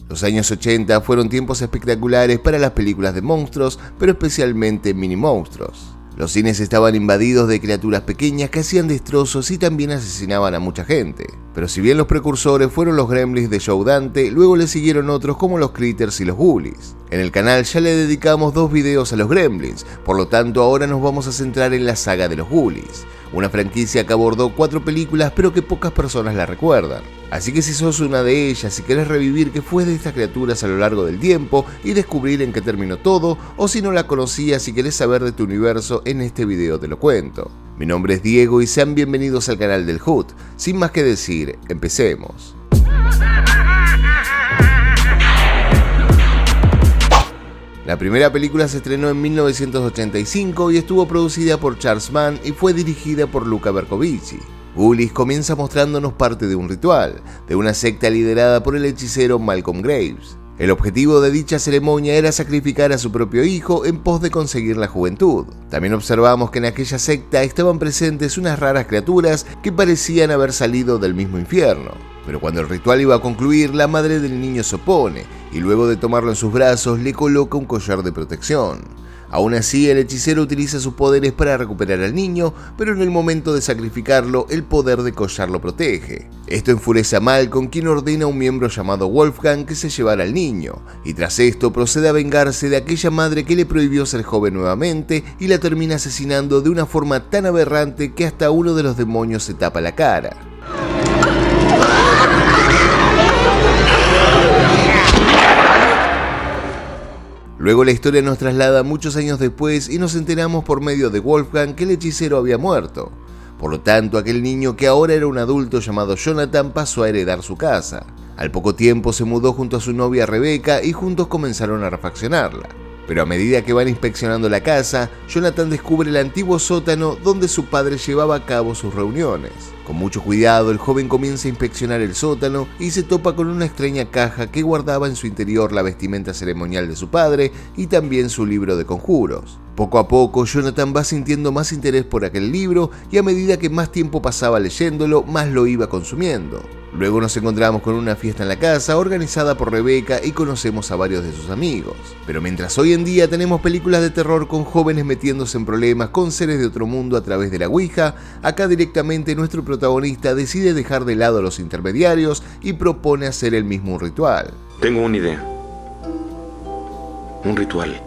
Los años 80 fueron tiempos espectaculares para las películas de monstruos, pero especialmente mini monstruos. Los cines estaban invadidos de criaturas pequeñas que hacían destrozos y también asesinaban a mucha gente. Pero si bien los precursores fueron los Gremlins de Joe Dante, luego le siguieron otros como los Critters y los Ghoulies. En el canal ya le dedicamos 2 videos a los Gremlins, por lo tanto ahora nos vamos a centrar en la saga de los Ghoulies, una franquicia que abordó 4 películas pero que pocas personas la recuerdan. Así que si sos una de ellas y querés revivir qué fue de estas criaturas a lo largo del tiempo y descubrir en qué terminó todo, o si no la conocías y querés saber de tu universo, en este video te lo cuento. Mi nombre es Diego y sean bienvenidos al canal del Hood. Sin más que decir, empecemos. La primera película se estrenó en 1985 y estuvo producida por Charles Mann y fue dirigida por Luca Bercovici. Ghoulies comienza mostrándonos parte de un ritual, de una secta liderada por el hechicero Malcolm Graves. El objetivo de dicha ceremonia era sacrificar a su propio hijo en pos de conseguir la juventud. También observamos que en aquella secta estaban presentes unas raras criaturas que parecían haber salido del mismo infierno. Pero cuando el ritual iba a concluir, la madre del niño se opone y luego de tomarlo en sus brazos le coloca un collar de protección. Aún así, el hechicero utiliza sus poderes para recuperar al niño, pero en el momento de sacrificarlo, el poder de collar lo protege. Esto enfurece a Malcolm, quien ordena a un miembro llamado Wolfgang que se llevara al niño, y tras esto procede a vengarse de aquella madre que le prohibió ser joven nuevamente y la termina asesinando de una forma tan aberrante que hasta uno de los demonios se tapa la cara. Luego la historia nos traslada muchos años después y nos enteramos por medio de Wolfgang que el hechicero había muerto. Por lo tanto, aquel niño que ahora era un adulto llamado Jonathan pasó a heredar su casa. Al poco tiempo se mudó junto a su novia Rebecca y juntos comenzaron a refaccionarla. Pero a medida que van inspeccionando la casa, Jonathan descubre el antiguo sótano donde su padre llevaba a cabo sus reuniones. Con mucho cuidado, el joven comienza a inspeccionar el sótano y se topa con una extraña caja que guardaba en su interior la vestimenta ceremonial de su padre y también su libro de conjuros. Poco a poco, Jonathan va sintiendo más interés por aquel libro y a medida que más tiempo pasaba leyéndolo, más lo iba consumiendo. Luego nos encontramos con una fiesta en la casa organizada por Rebecca y conocemos a varios de sus amigos. Pero mientras hoy en día tenemos películas de terror con jóvenes metiéndose en problemas con seres de otro mundo a través de la Ouija, acá directamente nuestro protagonista decide dejar de lado a los intermediarios y propone hacer él mismo un ritual. Tengo una idea. Un ritual.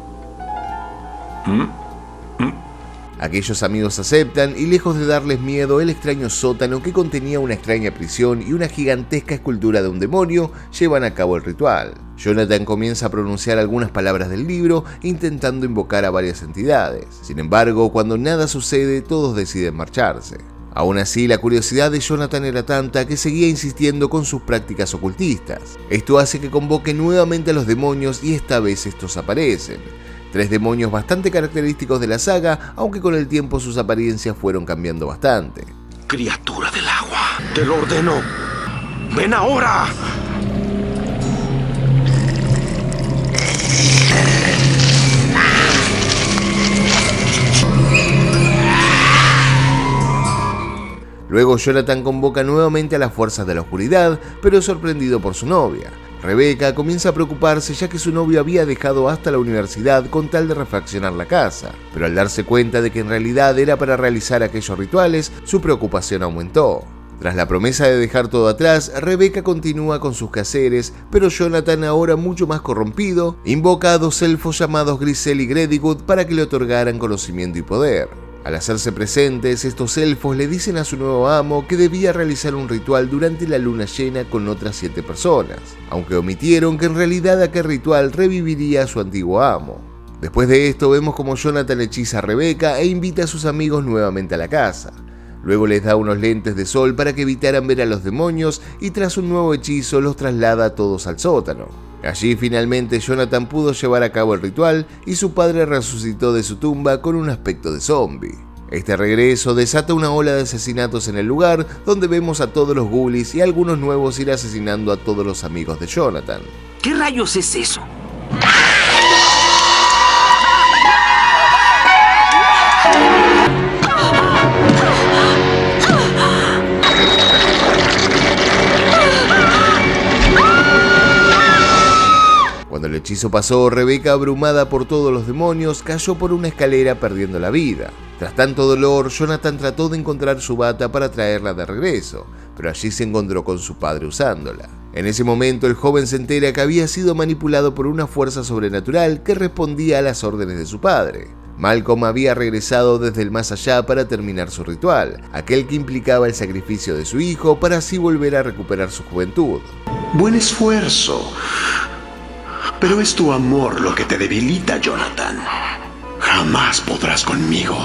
Aquellos amigos aceptan y lejos de darles miedo el extraño sótano que contenía una extraña prisión y una gigantesca escultura de un demonio, llevan a cabo el ritual. Jonathan comienza a pronunciar algunas palabras del libro intentando invocar a varias entidades. Sin embargo, cuando nada sucede, todos deciden marcharse. Aún así, la curiosidad de Jonathan era tanta que seguía insistiendo con sus prácticas ocultistas. Esto hace que convoque nuevamente a los demonios y esta vez estos aparecen. 3 demonios bastante característicos de la saga, aunque con el tiempo sus apariencias fueron cambiando bastante. Criatura del agua, te lo ordeno. ¡Ven ahora! Luego Jonathan convoca nuevamente a las fuerzas de la oscuridad, pero es sorprendido por su novia. Rebecca comienza a preocuparse ya que su novio había dejado hasta la universidad con tal de refaccionar la casa, pero al darse cuenta de que en realidad era para realizar aquellos rituales, su preocupación aumentó. Tras la promesa de dejar todo atrás, Rebecca continúa con sus quehaceres, pero Jonathan, ahora mucho más corrompido, invoca a 2 elfos llamados Grisel y Gredigood para que le otorgaran conocimiento y poder. Al hacerse presentes, estos elfos le dicen a su nuevo amo que debía realizar un ritual durante la luna llena con otras 7 personas, aunque omitieron que en realidad aquel ritual reviviría a su antiguo amo. Después de esto vemos como Jonathan hechiza a Rebecca e invita a sus amigos nuevamente a la casa. Luego les da unos lentes de sol para que evitaran ver a los demonios y tras un nuevo hechizo los traslada a todos al sótano. Allí finalmente Jonathan pudo llevar a cabo el ritual y su padre resucitó de su tumba con un aspecto de zombie. Este regreso desata una ola de asesinatos en el lugar, donde vemos a todos los Ghoulies y a algunos nuevos ir asesinando a todos los amigos de Jonathan. ¿Qué rayos es eso? Cuando el hechizo pasó, Rebeca, abrumada por todos los demonios, cayó por una escalera perdiendo la vida. Tras tanto dolor, Jonathan trató de encontrar su bata para traerla de regreso, pero allí se encontró con su padre usándola. En ese momento, el joven se entera que había sido manipulado por una fuerza sobrenatural que respondía a las órdenes de su padre. Malcolm había regresado desde el más allá para terminar su ritual, aquel que implicaba el sacrificio de su hijo para así volver a recuperar su juventud. Buen esfuerzo. Pero es tu amor lo que te debilita, Jonathan. Jamás podrás conmigo.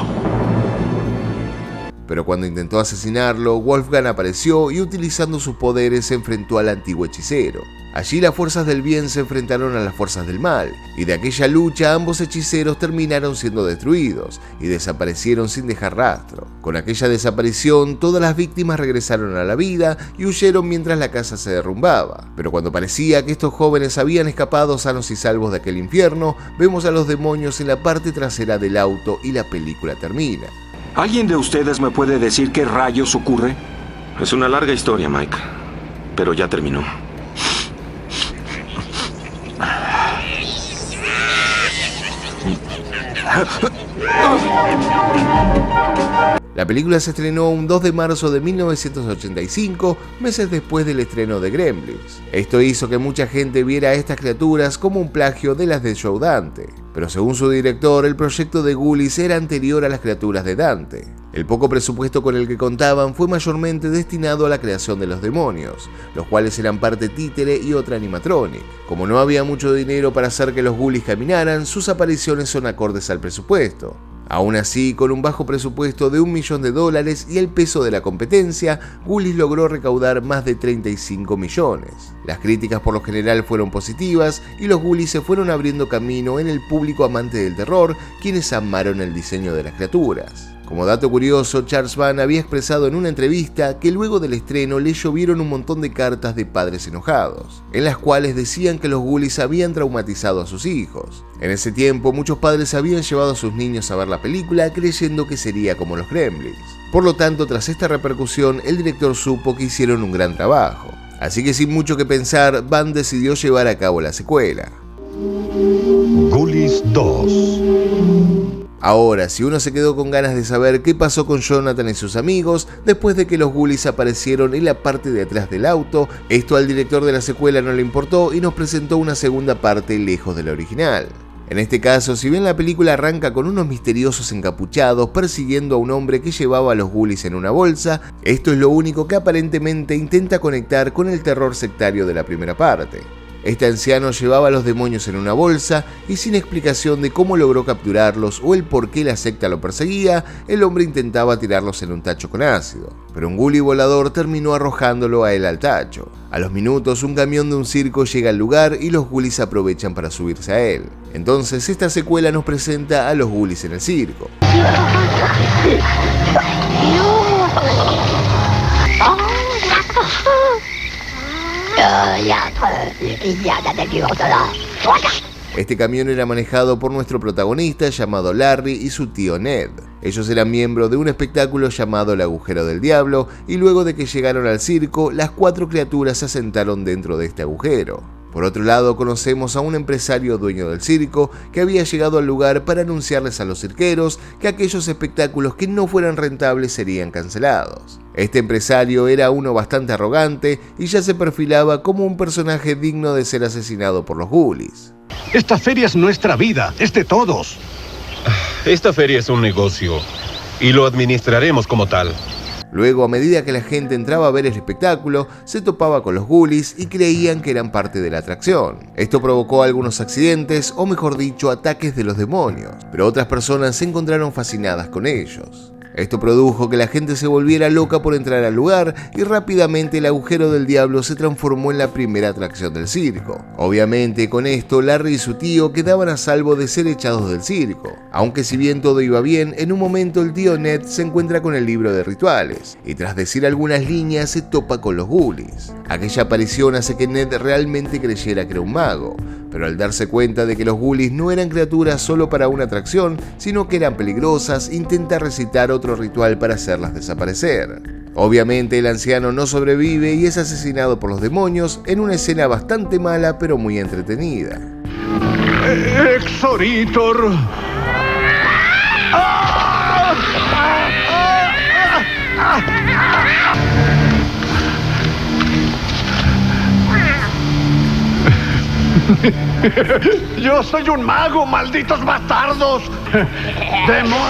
Pero cuando intentó asesinarlo, Wolfgang apareció y utilizando sus poderes se enfrentó al antiguo hechicero. Allí las fuerzas del bien se enfrentaron a las fuerzas del mal, y de aquella lucha ambos hechiceros terminaron siendo destruidos y desaparecieron sin dejar rastro. Con aquella desaparición, todas las víctimas regresaron a la vida y huyeron mientras la casa se derrumbaba. Pero cuando parecía que estos jóvenes habían escapado sanos y salvos de aquel infierno, vemos a los demonios en la parte trasera del auto y la película termina. ¿Alguien de ustedes me puede decir qué rayos ocurre? Es una larga historia, Mike, pero ya terminó. La película se estrenó un 2 de marzo de 1985, meses después del estreno de Gremlins. Esto hizo que mucha gente viera a estas criaturas como un plagio de las de Joe Dante. Pero según su director, el proyecto de Ghoulies era anterior a las criaturas de Dante. El poco presupuesto con el que contaban fue mayormente destinado a la creación de los demonios, los cuales eran parte títere y otra animatronic. Como no había mucho dinero para hacer que los Ghoulies caminaran, sus apariciones son acordes al presupuesto. Aún así, con un bajo presupuesto de $1 millón y el peso de la competencia, Ghoulies logró recaudar más de 35 millones. Las críticas por lo general fueron positivas y los Ghoulies se fueron abriendo camino en el público amante del terror, quienes amaron el diseño de las criaturas. Como dato curioso, Charles Band había expresado en una entrevista que luego del estreno le llovieron un montón de cartas de padres enojados, en las cuales decían que los Ghoulies habían traumatizado a sus hijos. En ese tiempo, muchos padres habían llevado a sus niños a ver la película creyendo que sería como los Gremlins. Por lo tanto, tras esta repercusión, el director supo que hicieron un gran trabajo. Así que sin mucho que pensar, Band decidió llevar a cabo la secuela. Ghoulies 2. Ahora, si uno se quedó con ganas de saber qué pasó con Jonathan y sus amigos después de que los Ghoulies aparecieron en la parte de atrás del auto, esto al director de la secuela no le importó y nos presentó una segunda parte lejos de la original. En este caso, si bien la película arranca con unos misteriosos encapuchados persiguiendo a un hombre que llevaba a los Ghoulies en una bolsa, esto es lo único que aparentemente intenta conectar con el terror sectario de la primera parte. Este anciano llevaba a los demonios en una bolsa y sin explicación de cómo logró capturarlos o el por qué la secta lo perseguía, el hombre intentaba tirarlos en un tacho con ácido. Pero un ghoulie volador terminó arrojándolo a él al tacho. A los minutos, un camión de un circo llega al lugar y los Ghoulies aprovechan para subirse a él. Entonces, esta secuela nos presenta a los Ghoulies en el circo. Este camión era manejado por nuestro protagonista llamado Larry y su tío Ned. Ellos eran miembros de un espectáculo llamado El Agujero del Diablo y luego de que llegaron al circo, las 4 criaturas se asentaron dentro de este agujero. Por otro lado, conocemos a un empresario dueño del circo que había llegado al lugar para anunciarles a los cirqueros que aquellos espectáculos que no fueran rentables serían cancelados. Este empresario era uno bastante arrogante y ya se perfilaba como un personaje digno de ser asesinado por los Ghoulies. Esta feria es nuestra vida, es de todos. Esta feria es un negocio y lo administraremos como tal. Luego, a medida que la gente entraba a ver el espectáculo, se topaba con los Ghoulies y creían que eran parte de la atracción. Esto provocó algunos accidentes, o mejor dicho, ataques de los demonios, pero otras personas se encontraron fascinadas con ellos. Esto produjo que la gente se volviera loca por entrar al lugar y rápidamente el agujero del diablo se transformó en la primera atracción del circo. Obviamente con esto Larry y su tío quedaban a salvo de ser echados del circo, aunque si bien todo iba bien, en un momento el tío Ned se encuentra con el libro de rituales y tras decir algunas líneas se topa con los Ghoulies. Aquella aparición hace que Ned realmente creyera que era un mago, pero al darse cuenta de que los Ghoulies no eran criaturas solo para una atracción, sino que eran peligrosas, intenta recitar otro ritual para hacerlas desaparecer. Obviamente el anciano no sobrevive y es asesinado por los demonios en una escena bastante mala pero muy entretenida. Exoritor. Yo soy un mago, malditos bastardos. ¡Demonios!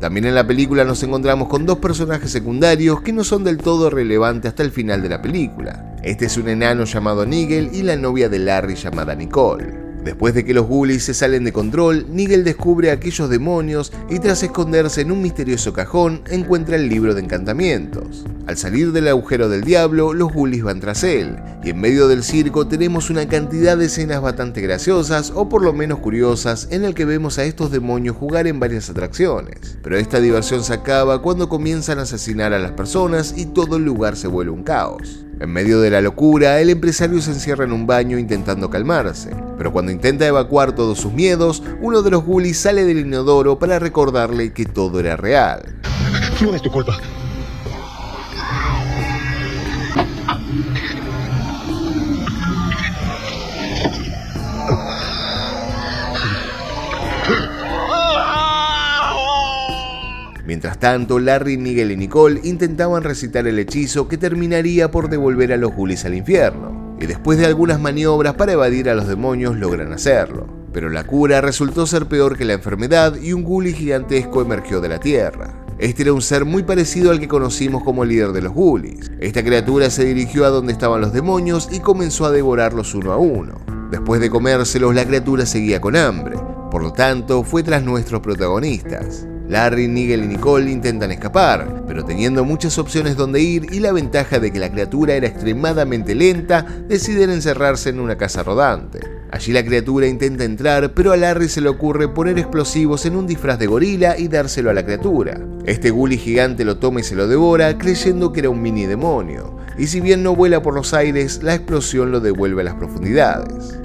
También en la película nos encontramos con dos personajes secundarios que no son del todo relevantes hasta el final de la película. Este es un enano llamado Nigel y la novia de Larry llamada Nicole. Después de que los ghoulies se salen de control, Nigel descubre a aquellos demonios y tras esconderse en un misterioso cajón, encuentra el libro de encantamientos. Al salir del agujero del diablo, los ghoulies van tras él, y en medio del circo tenemos una cantidad de escenas bastante graciosas, o por lo menos curiosas, en el que vemos a estos demonios jugar en varias atracciones. Pero esta diversión se acaba cuando comienzan a asesinar a las personas y todo el lugar se vuelve un caos. En medio de la locura, el empresario se encierra en un baño intentando calmarse, pero cuando intenta evacuar todos sus miedos, uno de los ghoulies sale del inodoro para recordarle que todo era real. No es tu culpa. Mientras tanto, Larry, Nigel y Nicole intentaban recitar el hechizo que terminaría por devolver a los ghoulies al infierno, y después de algunas maniobras para evadir a los demonios logran hacerlo. Pero la cura resultó ser peor que la enfermedad y un ghoulie gigantesco emergió de la tierra. Este era un ser muy parecido al que conocimos como líder de los ghoulies. Esta criatura se dirigió a donde estaban los demonios y comenzó a devorarlos uno a uno. Después de comérselos, la criatura seguía con hambre, por lo tanto fue tras nuestros protagonistas. Larry, Nigel y Nicole intentan escapar, pero teniendo muchas opciones donde ir y la ventaja de que la criatura era extremadamente lenta, deciden encerrarse en una casa rodante. Allí la criatura intenta entrar, pero a Larry se le ocurre poner explosivos en un disfraz de gorila y dárselo a la criatura. Este ghoulie gigante lo toma y se lo devora, creyendo que era un mini demonio, y si bien no vuela por los aires, la explosión lo devuelve a las profundidades.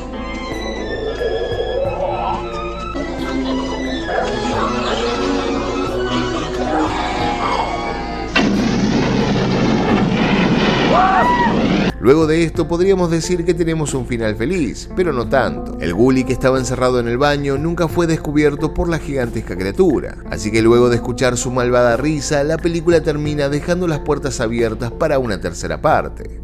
Luego de esto podríamos decir que tenemos un final feliz, pero no tanto. El ghoulie que estaba encerrado en el baño nunca fue descubierto por la gigantesca criatura, así que luego de escuchar su malvada risa, la película termina dejando las puertas abiertas para una tercera parte.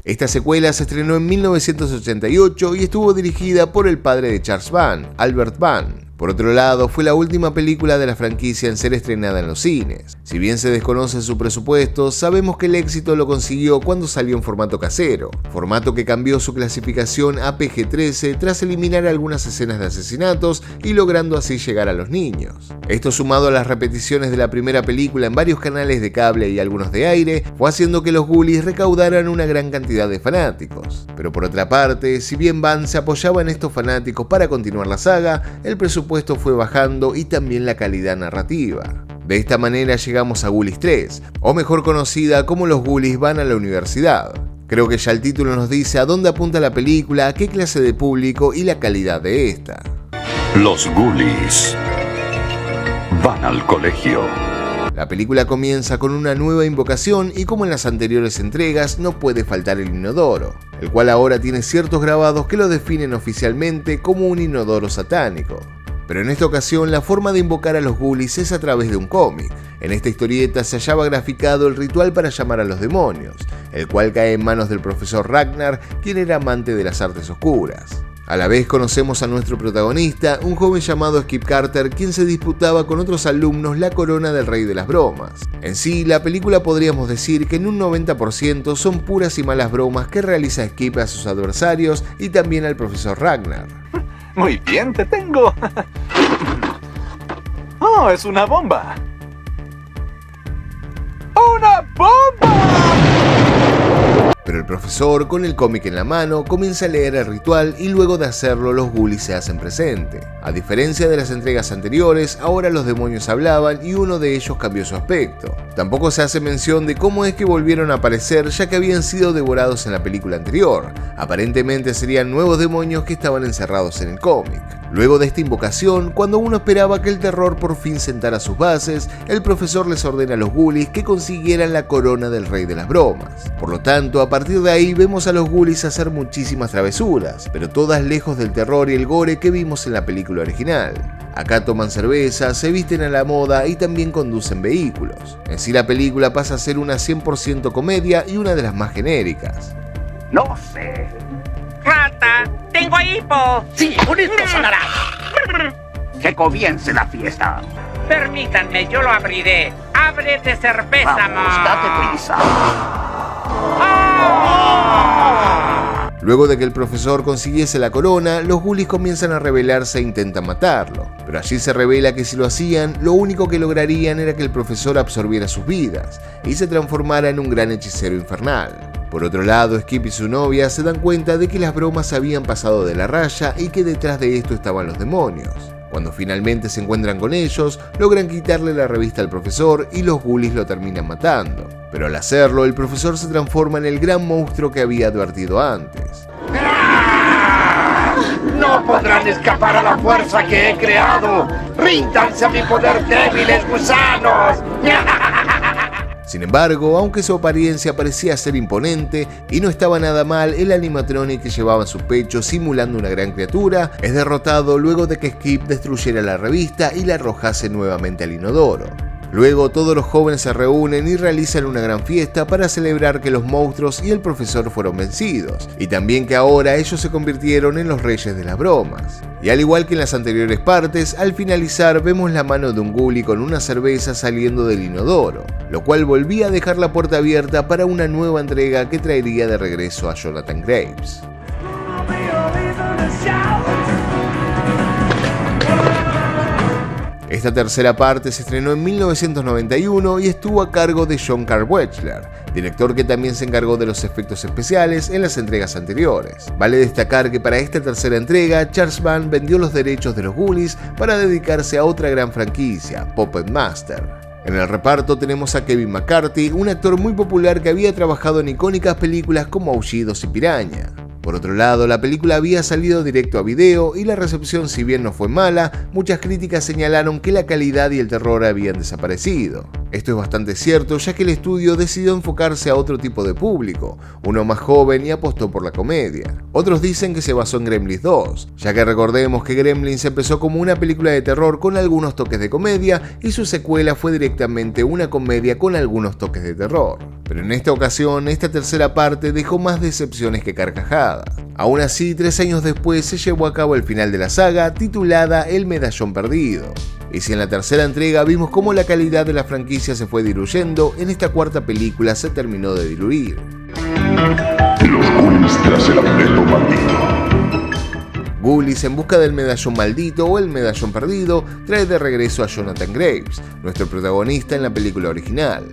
Esta secuela se estrenó en 1988 y estuvo dirigida por el padre de Charles Band, Albert Band. Por otro lado, fue la última película de la franquicia en ser estrenada en los cines. Si bien se desconoce su presupuesto, sabemos que el éxito lo consiguió cuando salió en formato casero, formato que cambió su clasificación a PG-13 tras eliminar algunas escenas de asesinatos y logrando así llegar a los niños. Esto sumado a las repeticiones de la primera película en varios canales de cable y algunos de aire, fue haciendo que los ghoulies recaudaran una gran cantidad de fanáticos. Pero por otra parte, si bien Band se apoyaba en estos fanáticos para continuar la saga, el presupuesto fue bajando y también la calidad narrativa. De esta manera llegamos a Ghoulies 3, o mejor conocida como Los Ghoulies van a la universidad. Creo que ya el título nos dice a dónde apunta la película, a qué clase de público y la calidad de esta. Los Ghoulies van al colegio. La película comienza con una nueva invocación y como en las anteriores entregas no puede faltar el inodoro, el cual ahora tiene ciertos grabados que lo definen oficialmente como un inodoro satánico. Pero en esta ocasión la forma de invocar a los ghoulies es a través de un cómic. En esta historieta se hallaba graficado el ritual para llamar a los demonios, el cual cae en manos del profesor Ragnar, quien era amante de las artes oscuras. A la vez conocemos a nuestro protagonista, un joven llamado Skip Carter, quien se disputaba con otros alumnos la corona del rey de las bromas. En sí, la película podríamos decir que en un 90% son puras y malas bromas que realiza Skip a sus adversarios y también al profesor Ragnar. Muy bien, te tengo. ¡Oh, es una bomba! ¡Una bomba! Pero el profesor, con el cómic en la mano, comienza a leer el ritual y luego de hacerlo los ghoulies se hacen presente. A diferencia de las entregas anteriores, ahora los demonios hablaban y uno de ellos cambió su aspecto. Tampoco se hace mención de cómo es que volvieron a aparecer, ya que habían sido devorados en la película anterior. Aparentemente serían nuevos demonios que estaban encerrados en el cómic. Luego de esta invocación, cuando uno esperaba que el terror por fin sentara sus bases, el profesor les ordena a los ghoulies que consiguieran la corona del rey de las bromas. Por lo tanto, a partir de ahí vemos a los ghoulies hacer muchísimas travesuras, pero todas lejos del terror y el gore que vimos en la película original. Acá toman cerveza, se visten a la moda y también conducen vehículos. En sí la película pasa a ser una 100% comedia y una de las más genéricas. No sé. ¡Rata! ¡Tengo hipo! Sí, un himno sonará. Que comience la fiesta. Permítanme, yo lo abriré. ¡Ábrete cerveza, Vamos, date prisa. Luego de que el profesor consiguiese la corona, los ghoulies comienzan a rebelarse e intentan matarlo. Pero allí se revela que si lo hacían, lo único que lograrían era que el profesor absorbiera sus vidas y se transformara en un gran hechicero infernal. Por otro lado, Skip y su novia se dan cuenta de que las bromas habían pasado de la raya y que detrás de esto estaban los demonios. Cuando finalmente se encuentran con ellos, logran quitarle la revista al profesor y los ghoulies lo terminan matando. Pero al hacerlo, el profesor se transforma en el gran monstruo que había advertido antes. ¡No podrán escapar a la fuerza que he creado! ¡Ríndanse a mi poder, débiles gusanos! Sin embargo, aunque su apariencia parecía ser imponente y no estaba nada mal, el animatronic que llevaba en su pecho simulando una gran criatura es derrotado luego de que Skip destruyera la revista y la arrojase nuevamente al inodoro. Luego todos los jóvenes se reúnen y realizan una gran fiesta para celebrar que los monstruos y el profesor fueron vencidos, y también que ahora ellos se convirtieron en los reyes de las bromas. Y al igual que en las anteriores partes, al finalizar vemos la mano de un ghoulie con una cerveza saliendo del inodoro, lo cual volvía a dejar la puerta abierta para una nueva entrega que traería de regreso a Jonathan Graves. Esta tercera parte se estrenó en 1991 y estuvo a cargo de John Carl-Wechsler, director que también se encargó de los efectos especiales en las entregas anteriores. Vale destacar que para esta tercera entrega, Charles Band vendió los derechos de los ghoulies para dedicarse a otra gran franquicia, Puppet Master. En el reparto tenemos a Kevin McCarthy, un actor muy popular que había trabajado en icónicas películas como Aullidos y Piraña. Por otro lado, la película había salido directo a video y la recepción, si bien no fue mala, muchas críticas señalaron que la calidad y el terror habían desaparecido. Esto es bastante cierto, ya que el estudio decidió enfocarse a otro tipo de público, uno más joven, y apostó por la comedia. Otros dicen que se basó en Gremlins 2, ya que recordemos que Gremlins empezó como una película de terror con algunos toques de comedia y su secuela fue directamente una comedia con algunos toques de terror. Pero en esta ocasión, esta tercera parte dejó más decepciones que carcajadas. Aún así, 3 años después se llevó a cabo el final de la saga, titulada El Medallón Perdido. Y si en la tercera entrega vimos cómo la calidad de la franquicia se fue diluyendo, en esta cuarta película se terminó de diluir. Los ghoulies tras el amuleto maldito. Ghoulies en busca del medallón maldito o el medallón perdido trae de regreso a Jonathan Graves, nuestro protagonista en la película original.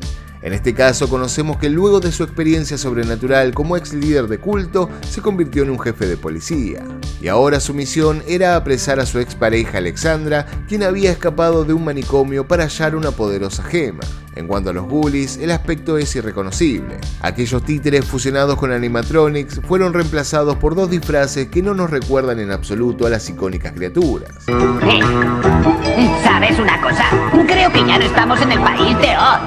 En este caso conocemos que luego de su experiencia sobrenatural como ex líder de culto, se convirtió en un jefe de policía. Y ahora su misión era apresar a su expareja Alexandra, quien había escapado de un manicomio para hallar una poderosa gema. En cuanto a los ghoulies, el aspecto es irreconocible. Aquellos títeres fusionados con animatronics fueron reemplazados por 2 disfraces que no nos recuerdan en absoluto a las icónicas criaturas. ¿Sabes una cosa? Creo que ya no estamos en el país de Oz.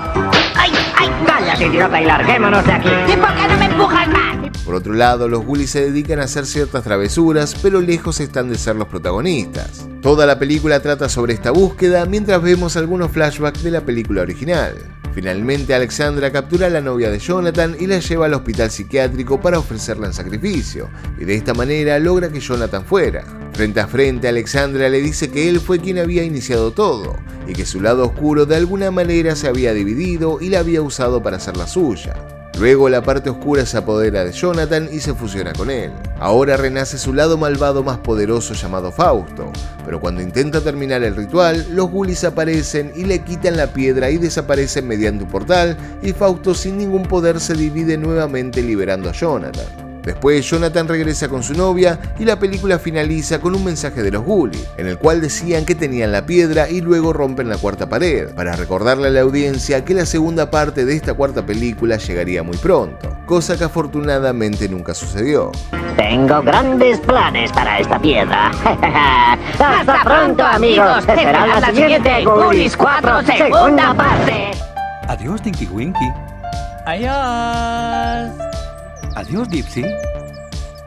¡Ay, ay! ¡Cállate, idiota, y larguémonos de aquí! ¿Y por qué no me empujas más? Por otro lado, los ghoulies se dedican a hacer ciertas travesuras, pero lejos están de ser los protagonistas. Toda la película trata sobre esta búsqueda, mientras vemos algunos flashbacks de la película original. Finalmente, Alexandra captura a la novia de Jonathan y la lleva al hospital psiquiátrico para ofrecerla en sacrificio, y de esta manera logra que Jonathan fuera. Frente a frente, Alexandra le dice que él fue quien había iniciado todo, y que su lado oscuro de alguna manera se había dividido y la había usado para hacer la suya. Luego la parte oscura se apodera de Jonathan y se fusiona con él. Ahora renace su lado malvado más poderoso llamado Fausto, pero cuando intenta terminar el ritual, los ghoulies aparecen y le quitan la piedra y desaparecen mediante un portal, y Fausto sin ningún poder se divide nuevamente liberando a Jonathan. Después Jonathan regresa con su novia y la película finaliza con un mensaje de los Ghoulies, en el cual decían que tenían la piedra y luego rompen la cuarta pared, para recordarle a la audiencia que la segunda parte de esta cuarta película llegaría muy pronto, cosa que afortunadamente nunca sucedió. Tengo grandes planes para esta piedra. Hasta pronto, amigos. Será la siguiente Ghoulies 4 segunda parte. Adiós, Tinky Winky. Adiós. Adiós, Dipsy.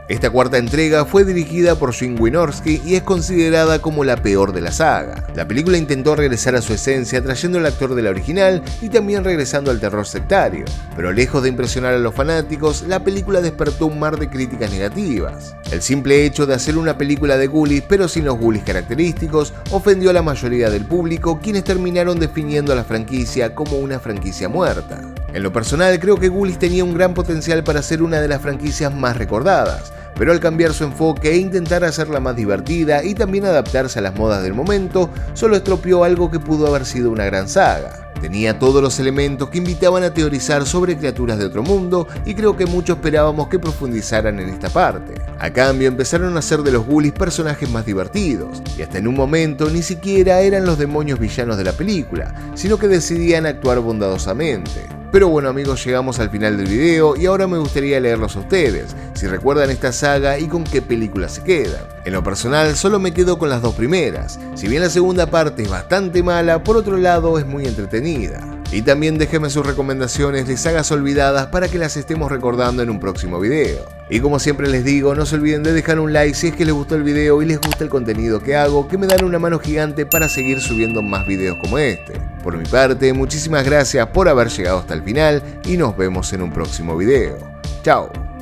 Esta cuarta entrega fue dirigida por Jim Wynorski y es considerada como la peor de la saga. La película intentó regresar a su esencia trayendo al actor de la original y también regresando al terror sectario, pero lejos de impresionar a los fanáticos, la película despertó un mar de críticas negativas. El simple hecho de hacer una película de Ghoulies pero sin los Ghoulies característicos ofendió a la mayoría del público, quienes terminaron definiendo a la franquicia como una franquicia muerta. En lo personal, creo que Ghoulies tenía un gran potencial para ser una de las franquicias más recordadas, pero al cambiar su enfoque e intentar hacerla más divertida y también adaptarse a las modas del momento, solo estropeó algo que pudo haber sido una gran saga. Tenía todos los elementos que invitaban a teorizar sobre criaturas de otro mundo y creo que muchos esperábamos que profundizaran en esta parte. A cambio empezaron a hacer de los Ghoulies personajes más divertidos y hasta en un momento ni siquiera eran los demonios villanos de la película, sino que decidían actuar bondadosamente. Pero bueno amigos, llegamos al final del video y ahora me gustaría leerlos a ustedes, si recuerdan esta saga y con qué película se quedan. En lo personal solo me quedo con las dos primeras, si bien la segunda parte es bastante mala, por otro lado es muy entretenida. Y también déjenme sus recomendaciones de sagas olvidadas para que las estemos recordando en un próximo video. Y como siempre les digo, no se olviden de dejar un like si es que les gustó el video y les gusta el contenido que hago, que me dan una mano gigante para seguir subiendo más videos como este. Por mi parte, muchísimas gracias por haber llegado hasta el final y nos vemos en un próximo video. Chao.